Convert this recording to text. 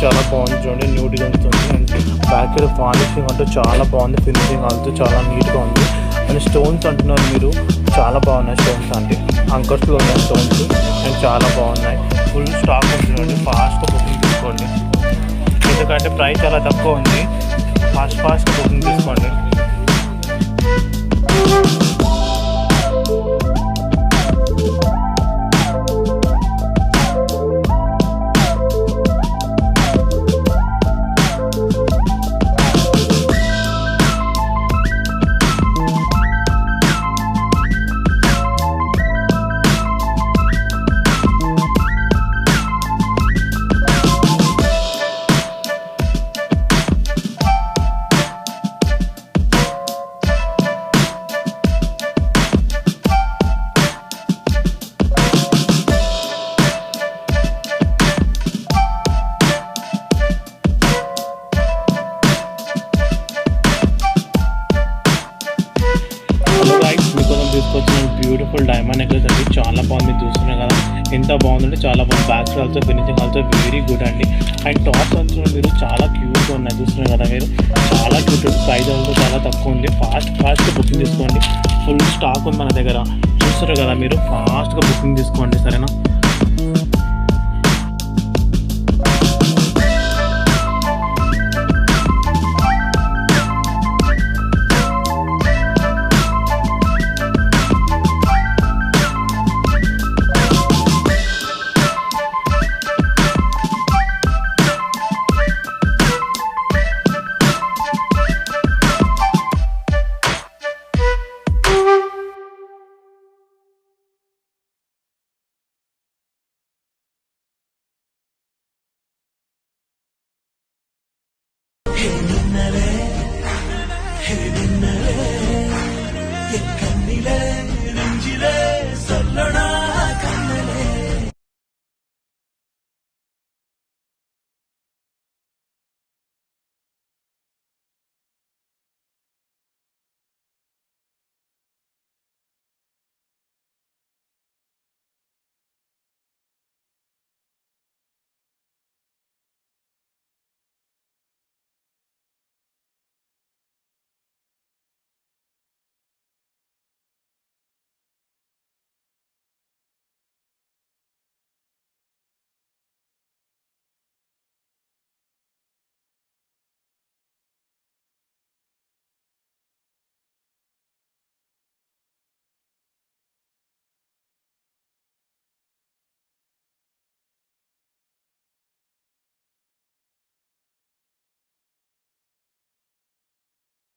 చాలా బాగుంది చూడండి, న్యూట్గా ఉంటుంది. అండ్ బ్యాక్ సైడ్ ఫార్నిషింగ్ అంటూ చాలా బాగుంది, ఫినిషింగ్ అంటూ చాలా నీట్గా ఉంది. అండ్ స్టోన్స్ అంటున్నారు మీరు, చాలా బాగున్నాయి స్టోన్స్ అంటే అంకర్స్లో ఉన్నాయి స్టోన్స్ అండ్ చాలా బాగున్నాయి. ఫుల్ స్టాక్ ఉంది చూడండి, ఫాస్ట్గా బుకింగ్ తీసుకోండి. ఎందుకంటే ప్రైస్ చాలా తక్కువ ఉంది, ఫాస్ట్గా బుకింగ్ తీసుకోండి. తీసుకొచ్చిన బ్యూటిఫుల్ డైమండ్ నెక్లెస్ అండి, చాలా బాగుంది. చూస్తున్నారు కదా ఎంత బాగుందంటే చాలా బాగుంది. Back side also finishing also very good అండి. అండ్ టాప్స్ అంతా మీరు చాలా క్యూట్గా ఉన్నాయి, చూస్తున్నారు కదా మీరు, చాలా క్యూట్. ప్రైస్ ఆల్సో చాలా తక్కువ ఉంది. ఫాస్ట్గా బుకింగ్ తీసుకోండి, ఫుల్ స్టాక్ ఉంది మన దగ్గర. చూస్తారు కదా మీరు, ఫాస్ట్గా బుకింగ్ తీసుకోండి, సరేనా. Hey,